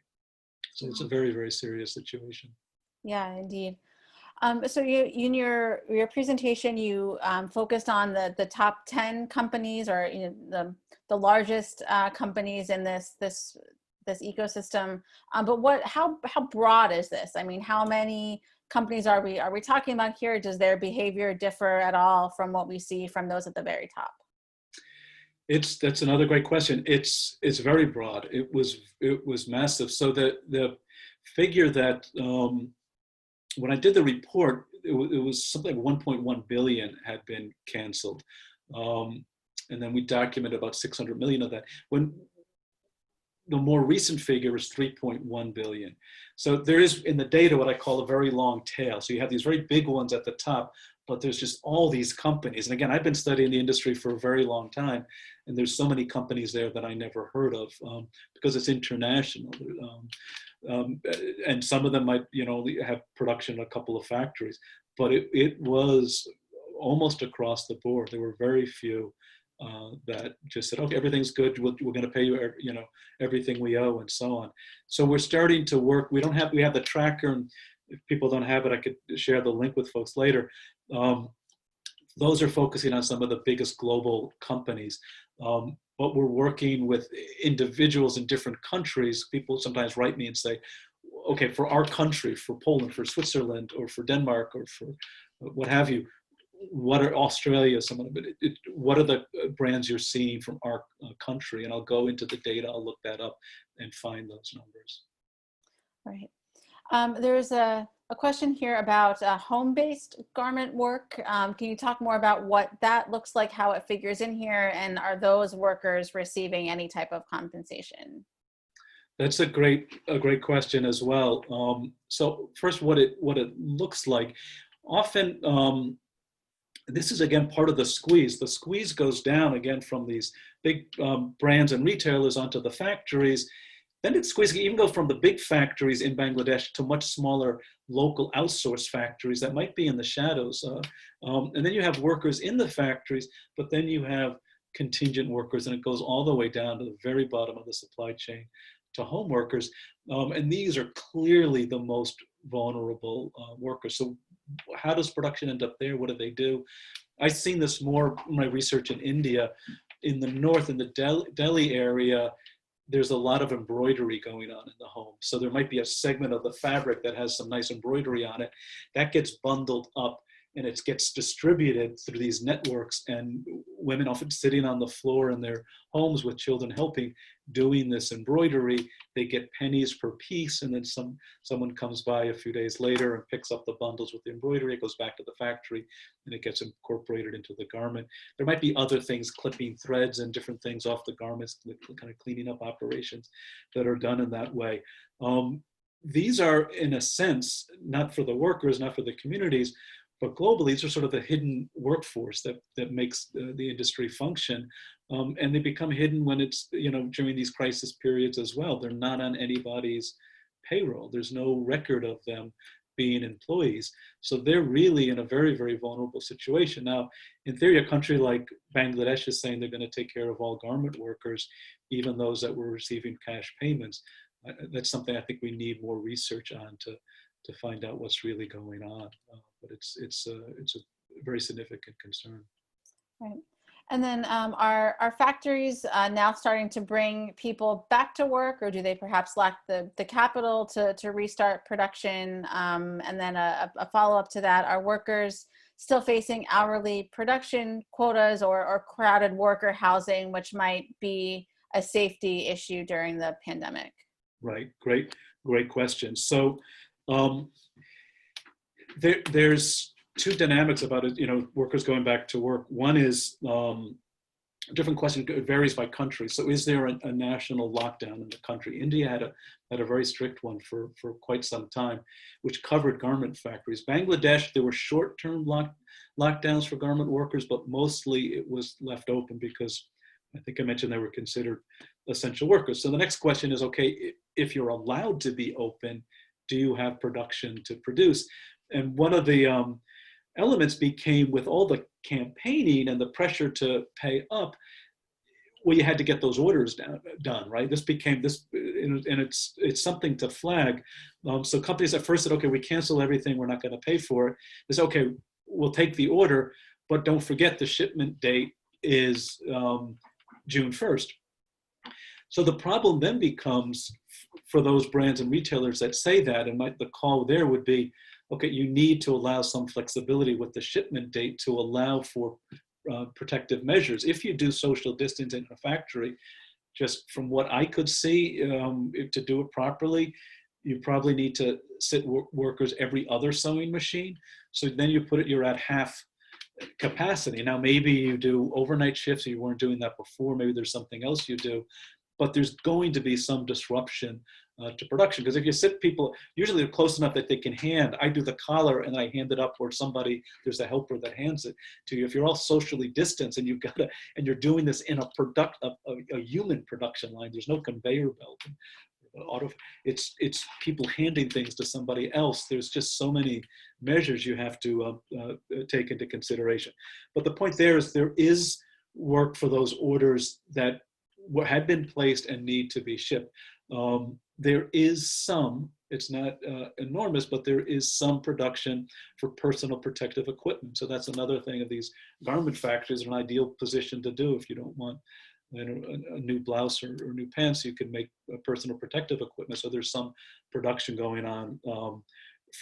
Speaker 2: So it's a very, very serious situation.
Speaker 1: Yeah, indeed. So you, in your presentation, you focused on the top 10 companies, or the largest companies in this ecosystem. But how broad is this? I mean, how many companies are we talking about here? Does their behavior differ at all from what we see from those at the very top?
Speaker 2: That's another great question. It's very broad. It was massive. So the figure that when I did the report, it was something like 1.1 billion had been canceled. And then we documented about 600 million of that. When the more recent figure is 3.1 billion. So there is in the data what I call a very long tail. So you have these very big ones at the top, but there's just all these companies. And again, I've been studying the industry for a very long time, and there's so many companies there that I never heard of because it's international. And some of them might, only have production in a couple of factories, but it was almost across the board. There were very few that just said, okay, everything's good. We're going to pay you, everything we owe, and so on. So we're starting to work. We have the tracker, and if people don't have it, I could share the link with folks later. Those are focusing on some of the biggest global companies. But we're working with individuals in different countries. People sometimes write me and say, okay, for our country, for Poland, for Switzerland, or for Denmark, or for what have you, what are Australia, what are the brands you're seeing from our country? And I'll go into the data, I'll look that up and find those numbers.
Speaker 1: Right. There's a question here about home-based garment work. Can you talk more about what that looks like, how it figures in here, and are those workers receiving any type of compensation?
Speaker 2: That's a great question as well. So first, what it looks like. Often, this is again part of the squeeze. The squeeze goes down again from these big brands and retailers onto the factories. Then it's squeezing, even go from the big factories in Bangladesh to much smaller local outsourced factories that might be in the shadows. And then you have workers in the factories, but then you have contingent workers, and it goes all the way down to the very bottom of the supply chain to home workers. And these are clearly the most vulnerable workers. So how does production end up there? What do they do? I've seen this more in my research in India. In the north, in the Delhi area, there's a lot of embroidery going on in the home. So there might be a segment of the fabric that has some nice embroidery on it. That gets bundled up and it gets distributed through these networks, and women often sitting on the floor in their homes with children helping, doing this embroidery. They get pennies per piece, and then someone comes by a few days later and picks up the bundles with the embroidery. It goes back to the factory and it gets incorporated into the garment. There might be other things, clipping threads and different things off the garments, kind of cleaning up operations that are done in that way. These are, in a sense, not for the workers, not for the communities, but globally, these are sort of the hidden workforce that makes the industry function. And they become hidden when it's, during these crisis periods as well. They're not on anybody's payroll. There's no record of them being employees. So they're really in a very, very vulnerable situation. Now, in theory, a country like Bangladesh is saying they're going to take care of all garment workers, even those that were receiving cash payments. That's something I think we need more research on to find out what's really going on. But it's a very significant concern.
Speaker 1: Right. And then are factories now starting to bring people back to work, or do they perhaps lack the capital to restart production? And then a follow-up to that, are workers still facing hourly production quotas or crowded worker housing, which might be a safety issue during the pandemic?
Speaker 2: Right, great question. So there's two dynamics about it, workers going back to work. One is a different question. It varies by country. So is there a national lockdown in the country? India had a very strict one for quite some time, which covered garment factories. Bangladesh, there were short-term lockdowns for garment workers, but mostly it was left open because I think I mentioned they were considered essential workers. So the next question is, okay, if you're allowed to be open, do you have production to produce? And one of the elements became, with all the campaigning and the pressure to pay up, well, you had to get those orders done, right? This became this, and it's something to flag. So companies at first said, okay, we cancel everything, we're not going to pay for it. They said, okay, we'll take the order, but don't forget the shipment date is June 1st. So the problem then becomes, for those brands and retailers that say that, and the call there would be, okay, you need to allow some flexibility with the shipment date to allow for protective measures. If you do social distancing in a factory, just from what I could see, to do it properly, you probably need to sit workers every other sewing machine. So then you're at half capacity. Now, maybe you do overnight shifts, or you weren't doing that before. Maybe there's something else you do, but there's going to be some disruption to production. Because if you sit people, usually they're close enough that they can hand. I do the collar and I hand it up, or there's a helper that hands it to you. If you're all socially distanced and and you're doing this in a human production line, there's no conveyor belt. It's people handing things to somebody else. There's just so many measures you have to take into consideration. But the point there is work for those orders that had been placed and need to be shipped. There is some, it's not enormous, but there is some production for personal protective equipment. So that's another thing of these garment factories, an ideal position to do. If you don't want a new blouse or new pants, you can make personal protective equipment. So there's some production going on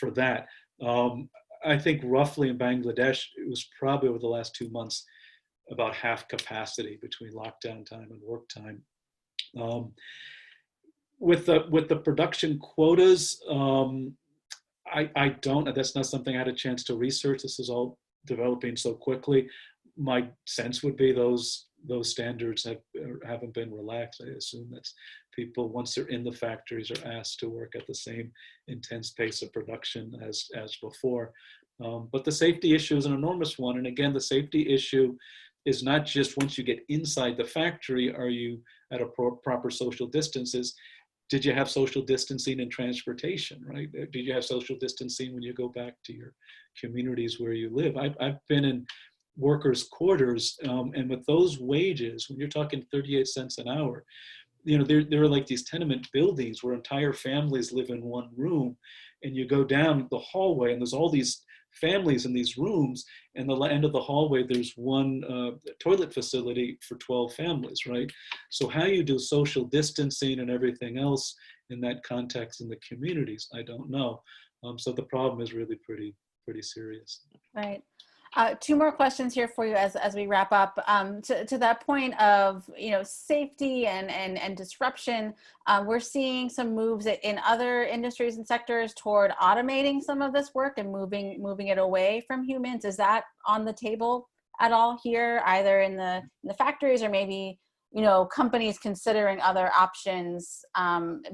Speaker 2: for that. I think roughly in Bangladesh, it was probably over the last 2 months, about half capacity between lockdown time and work time. With the production quotas, that's not something I had a chance to research. This is all developing so quickly. My sense would be those standards haven't been relaxed. I assume that's people, once they're in the factories, are asked to work at the same intense pace of production as before. But the safety issue is an enormous one. And again, the safety issue is not just once you get inside the factory, are you at a proper social distances? Did you have social distancing in transportation, right? Did you have social distancing when you go back to your communities where you live? I've been in workers' quarters, and with those wages, when you're talking 38 cents an hour, there are like these tenement buildings where entire families live in one room. and you go down the hallway and there's all these families in these rooms, and the end of the hallway there's one toilet facility for 12 families, right? So how you do social distancing and everything else in that context in the communities, I don't know. So the problem is really pretty serious.
Speaker 1: Right. Two more questions here for you as we wrap up. To that point of, safety and disruption, we're seeing some moves in other industries and sectors toward automating some of this work and moving it away from humans. Is that on the table at all here, either in the factories or maybe companies considering other options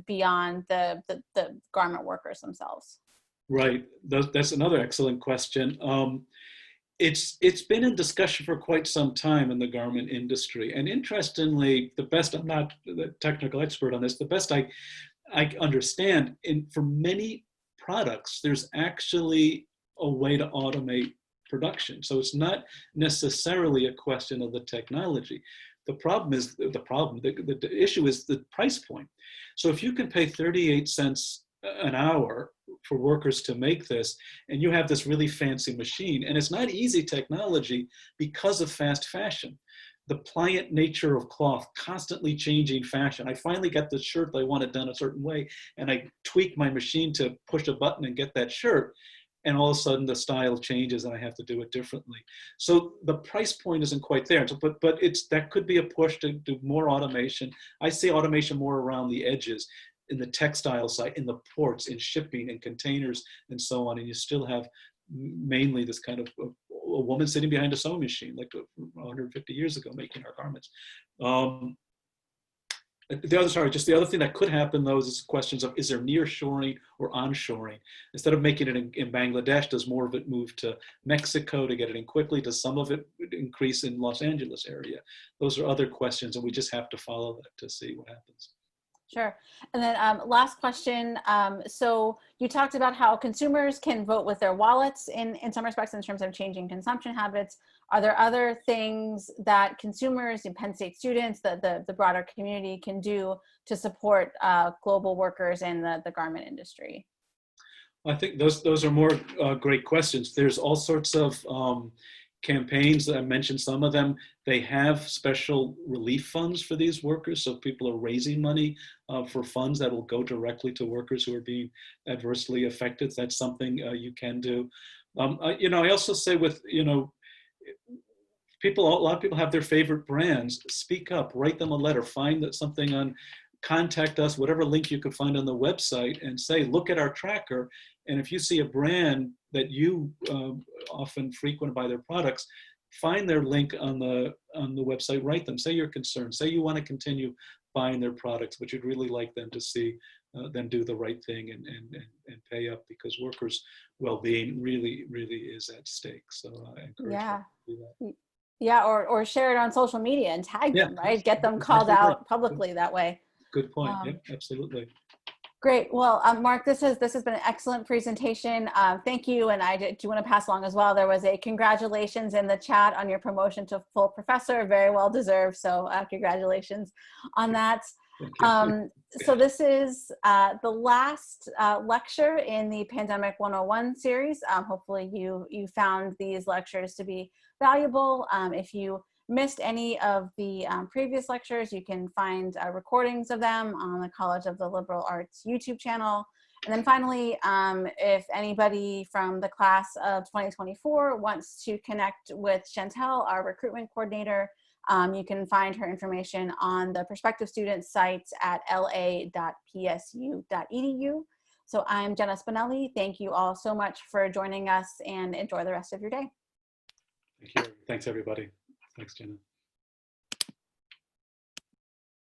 Speaker 1: beyond the garment workers themselves?
Speaker 2: Right. That's another excellent question. It's been in discussion for quite some time in the garment industry. And interestingly, I'm not the technical expert on this, the best I understand, for many products, there's actually a way to automate production. So it's not necessarily a question of the technology. The issue is the price point. So if you can pay 38 cents an hour for workers to make this, and you have this really fancy machine, and it's not easy technology because of fast fashion. The pliant nature of cloth, constantly changing fashion. I finally got the shirt that I wanted done a certain way, and I tweak my machine to push a button and get that shirt, and all of a sudden the style changes and I have to do it differently. So the price point isn't quite there. So, but that could be a push to do more automation. I see automation more around the edges, in the textile side, in the ports, in shipping, in containers, and so on. And you still have mainly this kind of a woman sitting behind a sewing machine, like 150 years ago, making our garments. The other thing that could happen, though, is questions of, is there nearshoring or onshoring? Instead of making it in Bangladesh, does more of it move to Mexico to get it in quickly? Does some of it increase in Los Angeles area? Those are other questions, and we just have to follow that to see what happens.
Speaker 1: Sure. And then last question. So you talked about how consumers can vote with their wallets in some respects in terms of changing consumption habits. Are there other things that consumers and Penn State students, the broader community can do to support global workers in the garment industry?
Speaker 2: I think those are more great questions. There's all sorts of campaigns. I mentioned some of them. They have special relief funds for these workers. So people are raising money for funds that will go directly to workers who are being adversely affected. That's something you can do. I also say with, a lot of people have their favorite brands. Speak up, write them a letter, find something contact us, whatever link you could find on the website, and say, look at our tracker. And if you see a brand that you often frequent buy their products, find their link on the website, write them, say you're concerned, say you want to continue buying their products, but you'd really like them to see them do the right thing and pay up, because workers' well-being really is at stake. So I encourage them to do that.
Speaker 1: Yeah, or share it on social media and tag them, right? Get them called out publicly that way.
Speaker 2: Good point. Yeah, absolutely.
Speaker 1: Great. Well, Mark, this has been an excellent presentation. Thank you. And I do want to pass along as well, there was a congratulations in the chat on your promotion to full professor, very well deserved. So congratulations on that. So this is the last lecture in the Pandemic 101 series. Hopefully you found these lectures to be valuable. If you missed any of the previous lectures, you can find recordings of them on the College of the Liberal Arts YouTube channel. And then finally, if anybody from the class of 2024 wants to connect with Chantel, our recruitment coordinator, you can find her information on the prospective student sites at la.psu.edu. So I'm Jenna Spinelli. Thank you all so much for joining us, and enjoy the rest of your day.
Speaker 2: Thank you. Thanks, everybody. Thanks, Jenna.